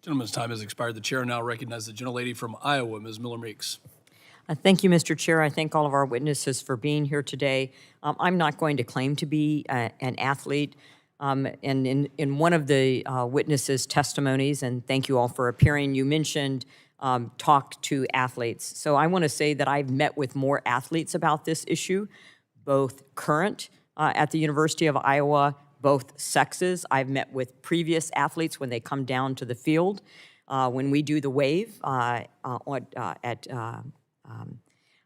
Gentleman's time has expired. The chair now recognizes the gentlelady from Iowa, Ms. Miller-Meeks. Thank you, Mr. Chair. I thank all of our witnesses for being here today. I'm not going to claim to be an athlete. And in one of the witnesses' testimonies, and thank you all for appearing, you mentioned talk to athletes. So I want to say that I've met with more athletes about this issue, both current at the University of Iowa, both sexes. I've met with previous athletes when they come down to the field. When we do the wave at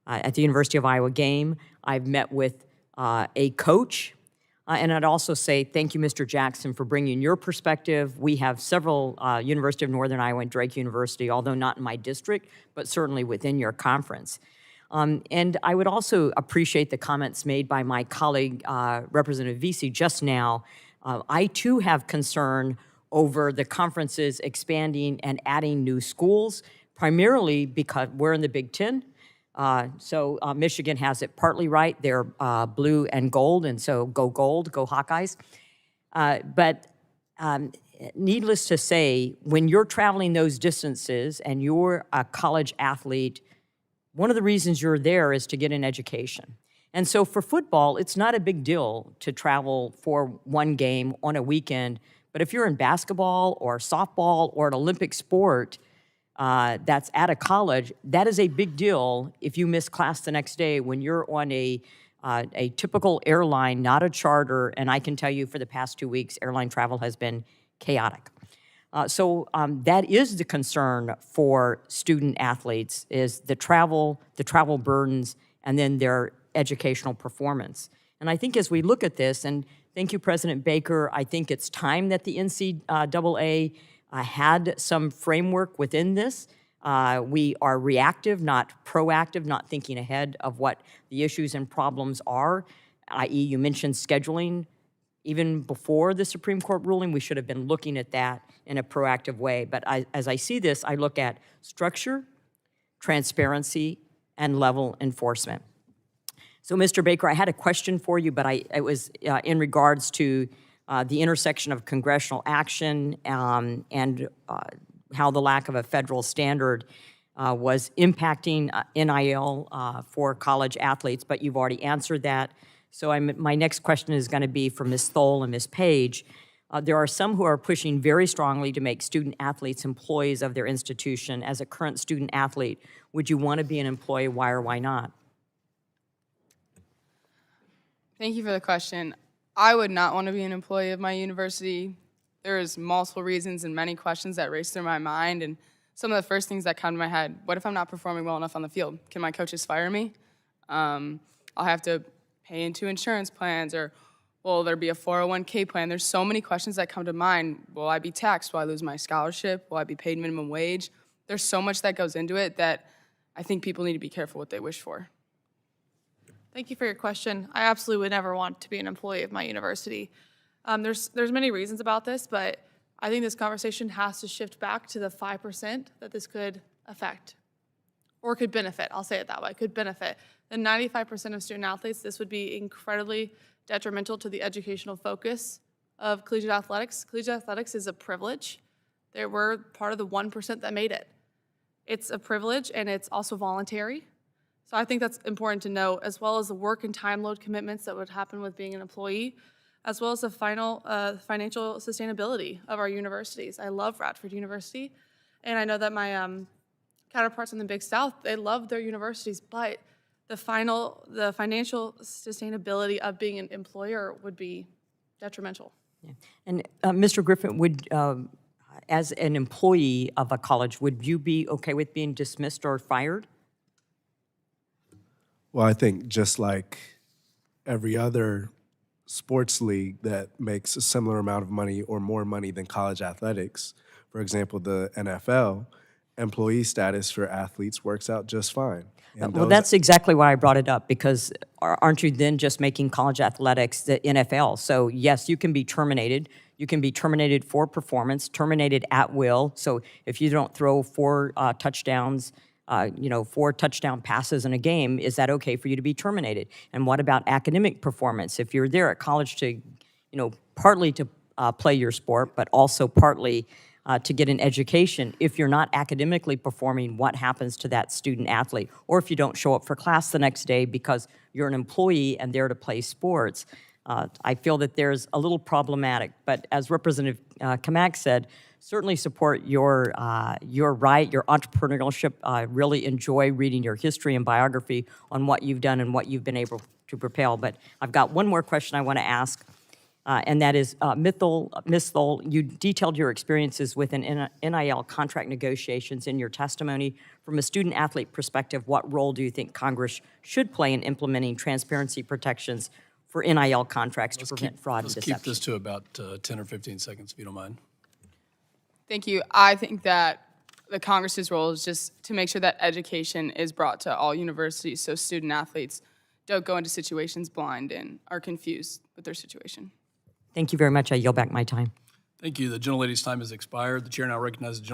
the University of Iowa game, I've met with a coach. And I'd also say thank you, Mr. Jackson, for bringing your perspective. We have several University of Northern Iowa and Drake University, although not in my district, but certainly within your conference. And I would also appreciate the comments made by my colleague, Representative Vesey, just now. I, too, have concern over the conferences expanding and adding new schools, primarily because we're in the Big Ten. So Michigan has it partly right. They're blue and gold, and so go gold, go Hawkeyes. But needless to say, when you're traveling those distances and you're a college athlete, one of the reasons you're there is to get an education. And so for football, it's not a big deal to travel for one game on a weekend. But if you're in basketball or softball or an Olympic sport, that's at a college, that is a big deal if you miss class the next day when you're on a typical airline, not a charter, and I can tell you for the past 2 weeks, airline travel has been chaotic. So that is the concern for student athletes, is the travel burdens, and then their educational performance. And I think as we look at this, and thank you, President Baker, I think it's time that the NCAA had some framework within this. We are reactive, not proactive, not thinking ahead of what the issues and problems are, i.e. you mentioned scheduling. Even before the Supreme Court ruling, we should have been looking at that in a proactive way. But as I see this, I look at structure, transparency, and level enforcement. So, Mr. Baker, I had a question for you, but it was in regards to the intersection of congressional action and how the lack of a federal standard was impacting NIL for college athletes, but you've already answered that. So my next question is going to be for Ms. Thole and Ms. Page. There are some who are pushing very strongly to make student athletes employees of their institution. As a current student athlete, would you want to be an employee? Why or why not? Thank you for the question. I would not want to be an employee of my university. There's multiple reasons and many questions that race through my mind, and some of the first things that come to my head: what if I'm not performing well enough on the field? Can my coaches fire me? I'll have to pay into insurance plans, or will there be a 401k plan? There's so many questions that come to mind. Will I be taxed? Will I lose my scholarship? Will I be paid minimum wage? There's so much that goes into it that I think people need to be careful what they wish for. Thank you for your question. I absolutely would never want to be an employee of my university. There's many reasons about this, but I think this conversation has to shift back to the 5% that this could affect, or could benefit. I'll say it that way, could benefit. The 95% of student athletes, this would be incredibly detrimental to the educational focus of collegiate athletics. Collegiate athletics is a privilege. They were part of the 1% that made it. It's a privilege, and it's also voluntary. So I think that's important to note, as well as the work and time load commitments that would happen with being an employee, as well as the financial sustainability of our universities. I love Radford University, and I know that my counterparts in the Big South, they love their universities, but the financial sustainability of being an employer would be detrimental. Yeah. And Mr. Griffin, would as an employee of a college, would you be okay with being dismissed or fired? Well, I think just like every other sports league that makes a similar amount of money or more money than college athletics, for example, the NFL, employee status for athletes works out just fine. And well, that's exactly why I brought it up, because aren't you then just making college athletics the NFL? So yes, you can be terminated. You can be terminated for performance, terminated at will. So if you don't throw 4 touchdowns, 4 touchdown passes in a game, is that okay for you to be terminated? And what about academic performance? If you're there at college to, partly to play your sport, but also partly to get an education. If you're not academically performing, what happens to that student athlete? Or if you don't show up for class the next day because you're an employee and there to play sports. I feel that there's a little problematic, but as Representative Kamak said, certainly support your right, your entrepreneurship. I really enjoy reading your history and biography on what you've done and what you've been able to propel. But I've got one more question I want to ask, and that is, Ms. Thole, you detailed your experiences with an NIL contract negotiations in your testimony. From a student-athlete perspective, what role do you think Congress should play in implementing transparency protections for NIL contracts to prevent fraud and Let's deception? keep this to about 10 or 15 seconds, if you don't mind. Thank you. I think that the Congress's role is just to make sure that education is brought to all universities so student athletes don't go into situations blind and are confused with their situation. Thank you very much. I yield back my time. Thank you. The gentlelady's time has expired. The chair now recognizes the gentleman